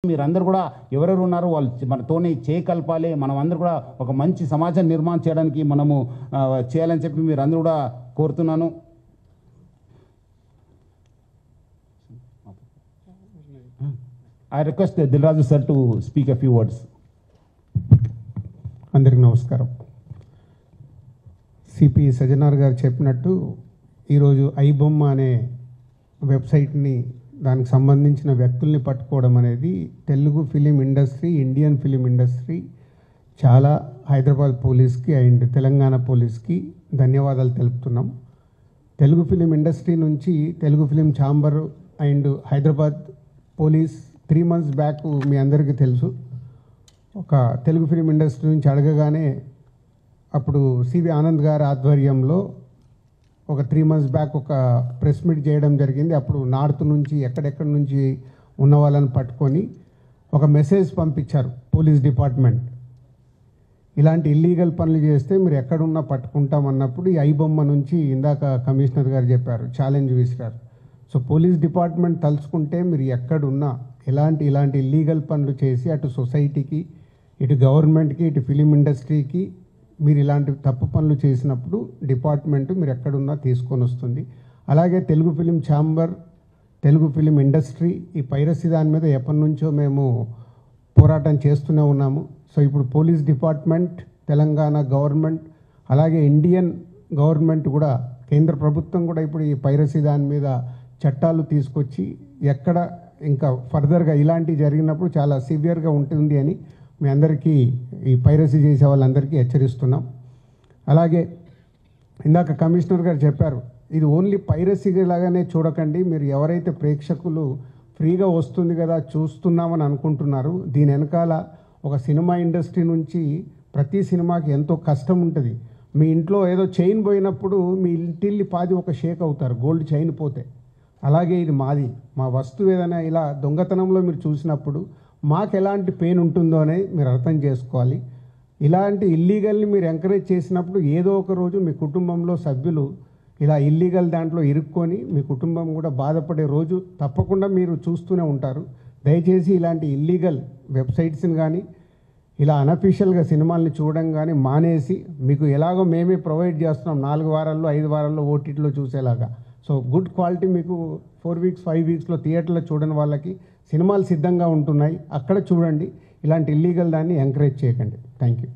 మీరందరూ కూడా ఎవరెవరు ఉన్నారో వాళ్ళు మనతోనే చేయకల్పాలి. మనం అందరూ కూడా ఒక మంచి సమాజం నిర్మాణం చేయడానికి మనము చేయాలని చెప్పి మీరందరూ కూడా కోరుతున్నాను. I request Dilraju sir to speak a few words. అందరికీ నమస్కారం. సిపి సజ్జనార్ గారు చెప్పినట్టు ఈరోజు ఐబొమ్మ అనే వెబ్సైట్ని దానికి సంబంధించిన వ్యక్తుల్ని పట్టుకోవడం అనేది Telugu film industry, Indian film industry చాలా హైదరాబాద్ పోలీస్కి అండ్ తెలంగాణ పోలీస్కి ధన్యవాదాలు తెలుపుతున్నాం. తెలుగు ఫిలిం ఇండస్ట్రీ నుంచి Telugu film chamber and Hyderabad police 3 months back మీ అందరికీ తెలుసు, ఒక తెలుగు ఫిలిం ఇండస్ట్రీ నుంచి అడగగానే అప్పుడు సివి ఆనంద్ గారి ఆధ్వర్యంలో ఒక 3 months బ్యాక్ ఒక ప్రెస్ మీట్ చేయడం జరిగింది. అప్పుడు నార్త్ నుంచి ఎక్కడెక్కడి నుంచి ఉన్న వాళ్ళని పట్టుకొని ఒక మెసేజ్ పంపించారు పోలీస్ డిపార్ట్మెంట్, ఇలాంటి ఇల్లీగల్ పనులు చేస్తే మీరు ఎక్కడున్నా పట్టుకుంటామన్నప్పుడు ఈ ఐబొమ్మ నుంచి ఇందాక కమిషనర్ గారు చెప్పారు, ఛాలెంజ్ విసిరారు. సో పోలీస్ డిపార్ట్మెంట్ తలుచుకుంటే మీరు ఎక్కడున్నా ఇలాంటి ఇల్లీగల్ పనులు చేసి అటు సొసైటీకి, ఇటు గవర్నమెంట్కి, ఇటు ఫిలిం ఇండస్ట్రీకి మీరు ఇలాంటి తప్పు పనులు చేసినప్పుడు డిపార్ట్మెంట్ మీరు ఎక్కడున్నా తీసుకొని వస్తుంది. అలాగే Telugu film chamber, Telugu film industry ఈ పైరసీ దాని మీద ఎప్పటి నుంచో మేము పోరాటం చేస్తూనే ఉన్నాము. సో ఇప్పుడు పోలీస్ డిపార్ట్మెంట్, తెలంగాణ గవర్నమెంట్, అలాగే ఇండియన్ గవర్నమెంట్ కూడా, కేంద్ర ప్రభుత్వం కూడా ఇప్పుడు ఈ పైరసీ దాని మీద చట్టాలు తీసుకొచ్చి ఎక్కడ ఇంకా ఫర్దర్గా ఇలాంటివి జరిగినప్పుడు చాలా సివియర్గా ఉంటుంది అని మీ అందరికీ, ఈ పైరసీ చేసే వాళ్ళందరికీ హెచ్చరిస్తున్నాం. అలాగే ఇందాక కమిషనర్ గారు చెప్పారు, ఇది ఓన్లీ పైరసీ లాగానే చూడకండి, మీరు ఎవరైతే ప్రేక్షకులు ఫ్రీగా వస్తుంది కదా చూస్తున్నామని అనుకుంటున్నారు, దీని వెనకాల ఒక సినిమా ఇండస్ట్రీ నుంచి ప్రతి సినిమాకి ఎంతో కష్టం ఉంటుంది. మీ ఇంట్లో ఏదో చైన్ పోయినప్పుడు మీ ఇంటిల్లి పాది ఒక షేక్ అవుతారు, గోల్డ్ చైన్ పోతే. అలాగే ఇది మాది, మా వస్తువు ఏదైనా ఇలా దొంగతనంలో మీరు చూసినప్పుడు మాకు ఎలాంటి పెయిన్ ఉంటుందో అని మీరు అర్థం చేసుకోవాలి. ఇలాంటి ఇల్లీగల్ని మీరు ఎంకరేజ్ చేసినప్పుడు ఏదో ఒక రోజు మీ కుటుంబంలో సభ్యులు ఇలా ఇల్లీగల్ దాంట్లో ఇరుక్కొని మీ కుటుంబం కూడా బాధపడే రోజు తప్పకుండా మీరు చూస్తూనే ఉంటారు. దయచేసి ఇలాంటి ఇల్లీగల్ వెబ్సైట్స్ని కానీ ఇలా అనఫీషియల్గా సినిమాల్ని చూడడం కానీ మానేసి, మీకు ఎలాగో మేమే ప్రొవైడ్ చేస్తున్నాం 4 వారాల్లో 5 వారాల్లో ఓటీటీలో చూసేలాగా. సో గుడ్ క్వాలిటీ మీకు 4 weeks 5 weeksలో థియేటర్లో చూడని వాళ్ళకి సినిమాలు సిద్ధంగా ఉంటున్నాయి, అక్కడ చూడండి. ఇలాంటి ఇల్లీగల్ దాన్ని ఎంకరేజ్ చేయకండి. Thank you.